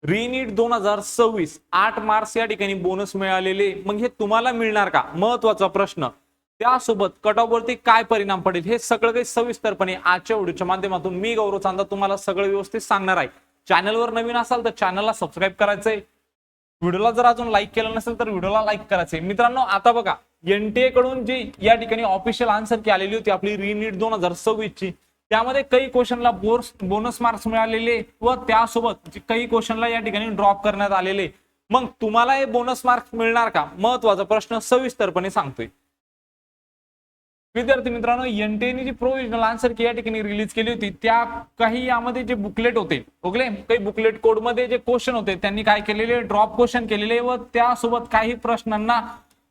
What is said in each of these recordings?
रिनीट 2026 8 marks या ठिकाणी bonus मिळालेले, मग हे तुम्हाला मिळणार का? महत्वाचा प्रश्न. त्यासोबत कट ऑफ वरती काय परिणाम पडेल हे सगळं काही सविस्तरपणे आजच्या व्हिडिओच्या माध्यमातून मी गौरव चांदा तुम्हाला सगळं व्यवस्थित सांगणार आहे. चॅनलवर नवीन असाल तर चॅनलला सबस्क्राईब करायचंय. व्हिडिओला जर अजून लाईक केलं नसेल तर व्हिडिओला लाईक करायचंय. मित्रांनो आता बघा, एनटीए कडून जी या ठिकाणी ऑफिशियल आन्सर की आलेली होती आपली रिनीट 2026 ची, त्यामध्ये काही क्वेश्चनला बोनस मार्क्स मिळालेले व त्यासोबत काही क्वेश्चनला या ठिकाणी ड्रॉप करण्यात आलेले. मग तुम्हाला हे बोनस मार्क्स मिळणार का? महत्वाचा प्रश्न सविस्तरपणे सांगतोय. विद्यार्थी मित्रांनो, एनटीएने जी प्रोव्हिजनल आन्सर की या ठिकाणी रिलीज केली होती, त्या काही यामध्ये जे बुकलेट होते, ओके, काही बुकलेट कोड मध्ये जे क्वेश्चन होते त्यांनी काय केलेले, ड्रॉप क्वेश्चन केलेले व त्यासोबत काही प्रश्नांना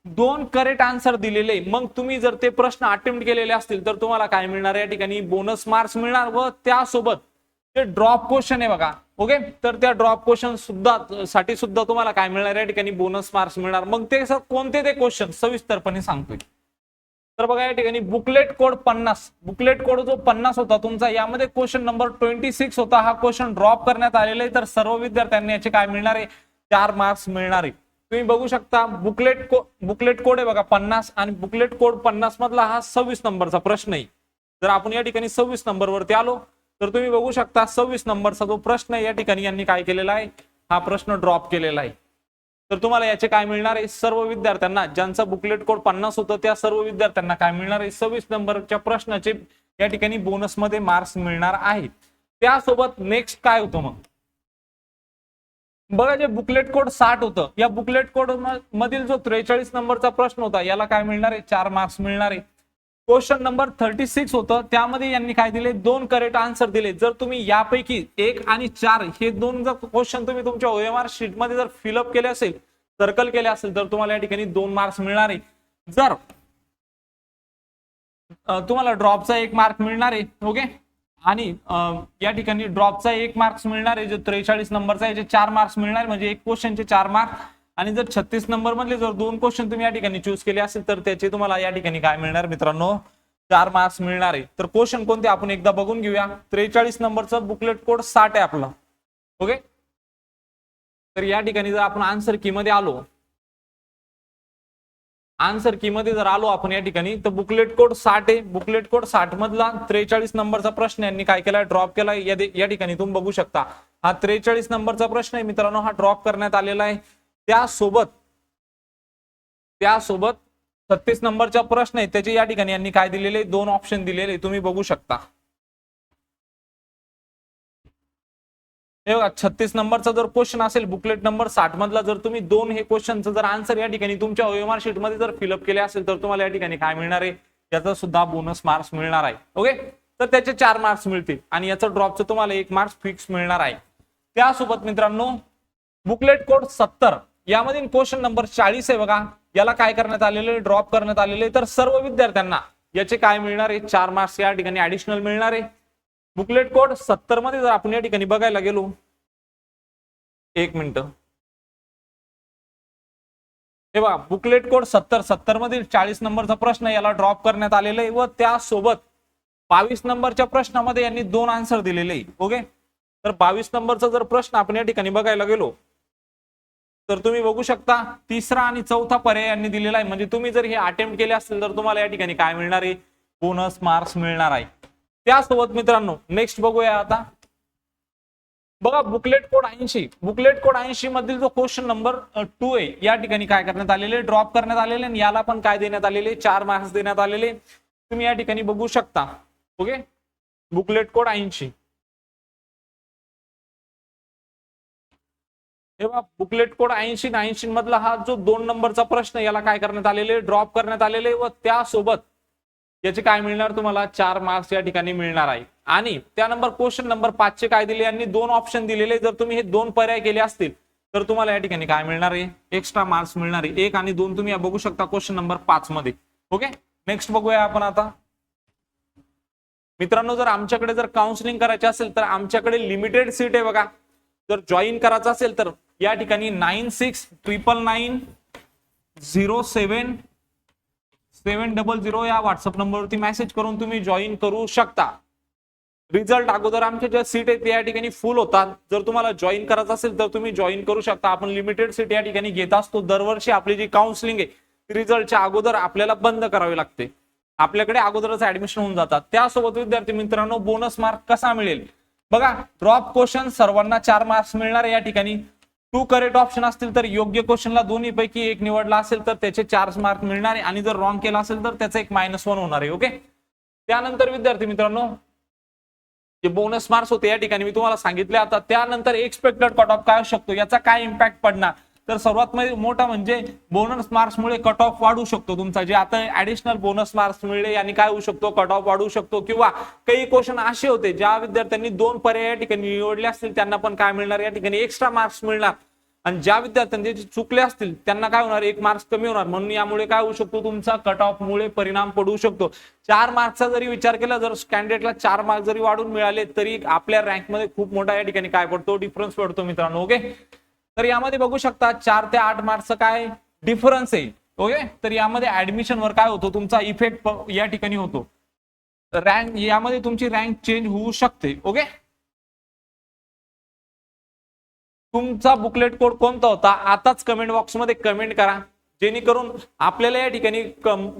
2 करेक्ट आन्सर दिलेले. मग तुम्ही जर ते प्रश्न अटेम्प्ट केलेले असतील तर तुम्हाला काय मिळणार, या ठिकाणी बोनस मार्क्स मिळणार व त्यासोबत जे ड्रॉप क्वेश्चन आहे बघा, ओके, तर त्या ड्रॉप क्वेश्चन साठी सुद्धा तुम्हाला काय मिळणार, या ठिकाणी बोनस मार्क्स मिळणार. मग ते कोणते ते क्वेश्चन सविस्तरपणे सांगतोय. तर बघा या ठिकाणी बुकलेट कोड 50, बुकलेट कोड जो 50 होता तुमचा, यामध्ये क्वेश्चन नंबर 26 होता. हा क्वेश्चन ड्रॉप करण्यात आलेला आहे. तर सर्व विद्यार्थ्यांनी याचे काय मिळणार आहे, 4 मार्क्स मिळणार आहे. तुम्ही बघू शकता बुकलेट कोड आहे बघा 50 आणि बुकलेट कोड 50 मधला हा 26 नंबरचा प्रश्न आहे. जर आपण या ठिकाणी 26 नंबर वरती आलो तर तुम्ही बघू शकता 26 नंबरचा जो प्रश्न आहे या ठिकाणी यांनी काय केलेला आहे, हा प्रश्न ड्रॉप केलेला आहे. तर तुम्हाला याचे काय मिळणार आहे, सर्व विद्यार्थ्यांना ज्यांचा बुकलेट कोड 50 होतं त्या सर्व विद्यार्थ्यांना काय मिळणार आहे, 26 नंबरच्या प्रश्नाचे या ठिकाणी बोनस मध्ये मार्क्स मिळणार आहेत. त्यासोबत नेक्स्ट काय होतं मग बघा, जे बुकलेट कोड 60 होतं, या बुकलेट कोड मधील जो 43 नंबरचा प्रश्न होता याला काय मिळणार आहे, 4 मार्क्स मिळणार आहे. क्वेश्चन नंबर 36 होतं, त्यामध्ये यांनी काय दिले, 2 करेक्ट आन्सर दिले. जर तुम्ही यापैकी 1 आणि 4 हे 2 जर क्वेश्चन तुम्ही तुमच्या ओएमआर शीट मध्ये जर फिलअप केले असेल, सर्कल केले असेल, तर तुम्हाला या ठिकाणी 2 मार्क्स मिळणार आहे. जर तुम्हाला ड्रॉपचा 1 मार्क मिळणार आहे, ओके, आणि या ठिकाणी ड्रॉपचा 1 मार्क्स मिळणार आहे. जो 43 नंबरचा याचे 4 मार्क्स मिळणार, म्हणजे एक क्वेश्चनचे 4 मार्क. आणि जर 36 नंबर मधले जर 2 क्वेश्चन तुम्ही या ठिकाणी चूज केले असेल तर त्याचे तुम्हाला या ठिकाणी काय मिळणार मित्रांनो, 4 मार्क्स मिळणार आहे. तर क्वेश्चन कोणते आपण एकदा बघून घेऊया. 43 नंबरचा बुकलेट कोड 60 आहे आपला, ओके. तर या ठिकाणी जर आपण आन्सर की मध्ये आलो, आन्सर की मध्ये जर आलो आपण या ठिकाणी, तर बुकलेट कोड 60 आहे. बुकलेट कोड 60 मधला 43 नंबरचा प्रश्न यांनी काय केला, ड्रॉप केला. या ठिकाणी तुम्ही बघू शकता हा 43 नंबरचा प्रश्न आहे मित्रांनो, हा ड्रॉप करण्यात आलेला आहे. त्यासोबत 36 नंबरचा प्रश्न आहे त्याचे या ठिकाणी यांनी काय दिलेले, 2 ऑप्शन दिलेले तुम्ही बघू शकता. हे बघा 36 नंबरचा जर क्वेश्चन असेल बुकलेट नंबर 60 मधला, जर तुम्ही 2 हे क्वेश्चनचं जर आन्सर या ठिकाणी तुमच्या ओएमआर शीट मध्ये जर फिलअप केले असेल तर तुम्हाला या ठिकाणी काय मिळणार आहे, त्याचा सुद्धा बोनस मार्क्स मिळणार आहे, ओके. तर त्याचे 4 मार्क्स मिळतील आणि याचा ड्रॉपचं तुम्हाला 1 मार्क्स फिक्स मिळणार आहे. त्यासोबत मित्रांनो बुकलेट कोड 70 यामधील क्वेश्चन नंबर 40 आहे बघा, याला काय करण्यात आलेले, ड्रॉप करण्यात आलेले. तर सर्व विद्यार्थ्यांना याचे काय मिळणार आहे, 4 मार्क्स या ठिकाणी ऍडिशनल मिळणार आहे. बुकलेट कोड 70 मध्ये जर आपण या ठिकाणी बघायला गेलो, 1 मिनिट, हे बघा बुकलेट कोड 70 मधील 40 नंबरचा प्रश्न याला ड्रॉप करण्यात आलेला आहे व त्यासोबत 22 नंबरच्या प्रश्नामध्ये यांनी 2 आन्सर दिलेले आहे, ओके. तर 22 नंबरचा जर प्रश्न आपण या ठिकाणी बघायला गेलो तर तुम्ही बघू शकता तिसरा आणि चौथा पर्याय यांनी दिलेला आहे. म्हणजे तुम्ही जर हे अटेम्प्ट केले असतील तर तुम्हाला या ठिकाणी काय मिळणार आहे, बोनस मार्क्स मिळणार आहे. त्यासोबत मित्रांनो नेक्स्ट बघूया आता. बघा बुकलेट कोड 80 मधील जो क्वेश्चन नंबर 2 आहे या ठिकाणी काय करण्यात आलेले, ड्रॉप करण्यात आलेले आणि याला पण काय देण्यात आलेले, 4 मार्क्स देण्यात आलेले. तुम्ही या ठिकाणी बघू शकता, ओके. बुकलेट कोड 80, हे बघा बुकलेट कोड 80 मधला हा जो 2 नंबरचा प्रश्न याला काय करण्यात आलेले, ड्रॉप करण्यात आलेले व त्यासोबत याचे काय मिळणार तुम्हाला, 4 मार्क्स या ठिकाणी मिळणार आहे. आणि त्या क्वेश्चन नंबर 5 चे काय दिले, यांनी 2 ऑप्शन दिलेले. जर तुम्ही हे 2 पर्याय केले असतील तर तुम्हाला या ठिकाणी काय मिळणार आहे, एक्स्ट्रा मार्क्स मिळणार आहे. 1 आणि 2 तुम्ही बघू शकता क्वेश्चन नंबर 5 मध्ये, ओके. नेक्स्ट बघूया आपण आता. मित्रांनो जर आमच्याकडे जर काउन्सिलिंग करायचे असेल तर आमच्याकडे लिमिटेड सीट आहे बघा. जर जॉईन करायचं असेल तर या ठिकाणी 9699070700 या व्हॉट्सअप नंबरवरती मेसेज करून तुम्ही जॉईन करू शकता. रिझल्ट अगोदर आमच्या ज्या सीट आहेत या ठिकाणी फुल होतात. जर तुम्हाला जॉईन करायचं असेल तर तुम्ही जॉईन करू शकता. आपण लिमिटेड सीट या ठिकाणी घेत असतो. दरवर्षी आपली जी काउन्सिलिंग आहे रिझल्टच्या अगोदर आपल्याला बंद करावी लागते. आपल्याकडे अगोदरच ऍडमिशन होऊन जातात. त्यासोबत विद्यार्थी मित्रांनो बोनस मार्क कसा मिळेल बघा. ड्रॉप क्वेश्चन सर्वांना 4 मार्क्स मिळणार या ठिकाणी. 2 करेक्ट ऑप्शन असतील तर योग्य क्वेश्चनला दोन्ही पैकी एक निवडला असेल तर त्याचे 4 मार्क मिळणार आहे आणि जर रॉंग केला असेल तर त्याचा एक -1 होणार आहे. ओके. त्यानंतर विद्यार्थी मित्रांनो जे बोनस मार्क्स होते या ठिकाणी मी तुम्हाला सांगितले. आता त्यानंतर एक्सपेक्टेड कट ऑफ काय असू शकतो, याचा काय इम्पॅक्ट पडणार, तर सर्वात मोठा म्हणजे बोनस मार्क्समुळे कट ऑफ वाढू शकतो तुमचा. जे आता ऍडिशनल बोनस मार्क्स मिळले आणि काय होऊ शकतो, कट ऑफ वाढू शकतो. किंवा काही क्वेश्चन असे होते ज्या विद्यार्थ्यांनी 2 पर्याय या ठिकाणी निवडले असतील त्यांना पण काय मिळणार या ठिकाणी एक्स्ट्रा मार्क्स मिळणार. आणि ज्या विद्यार्थ्यांचे चुकले असतील त्यांना काय होणार, 1 मार्क्स कमी होणार. म्हणून यामुळे काय होऊ शकतो, तुमचा कट ऑफ मुळे परिणाम पडू शकतो. 4 मार्क्सचा जरी विचार केला, जर कॅन्डिडेटला 4 मार्क्स जरी वाढून मिळाले तरी आपल्या रँकमध्ये खूप मोठा या ठिकाणी काय पडतो, डिफरन्स पडतो मित्रांनो. ओके. तर यामध्ये बघू शकता 4 ते 8 मार्क्सचा काय डिफरन्स आहे. ओके. तर यामध्ये ऍडमिशनवर काय होतो, तुमचा इफेक्ट या ठिकाणी होतो. रँक यामध्ये तुमची रँक चेंज होऊ शकते. ओके. तुमचा बुकलेट कोड कोणता होता आताच कमेंट बॉक्समध्ये कमेंट करा, जेणेकरून आपल्याला या ठिकाणी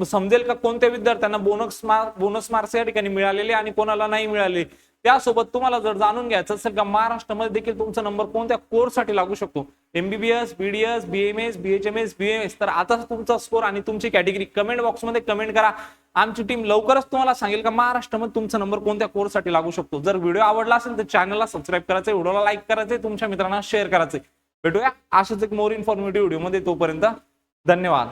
समजेल का कोणत्या विद्यार्थ्यांना बोनस मार्क्स या ठिकाणी मिळालेले आणि कोणाला नाही मिळाले. त्यासोबत तुम्हाला जर जाणून घ्यायचं असेल का महाराष्ट्रामध्ये देखील तुमचा नंबर कोणत्या कोर्ससाठी लागू शकतो, MBBS, BDS, BMS, BHMS, BMS, तर आता तुमचा स्कोर आणि तुमची कॅटेगरी कमेंट बॉक्समध्ये कमेंट करा. आमची टीम लवकरच तुम्हाला सांगेल का महाराष्ट्रामध्ये तुमचा नंबर कोणत्या कोर्ससाठी लागू शकतो. जर व्हिडिओ आवडला असेल तर चॅनलला सबस्क्राईब करायचं, व्हिडिओला लाईक करायचं, तुमच्या मित्रांना शेअर करायचं. भेटूया अशाच एक मोर इन्फॉर्मेटिव्ह व्हिडिओमध्ये. तोपर्यंत धन्यवाद.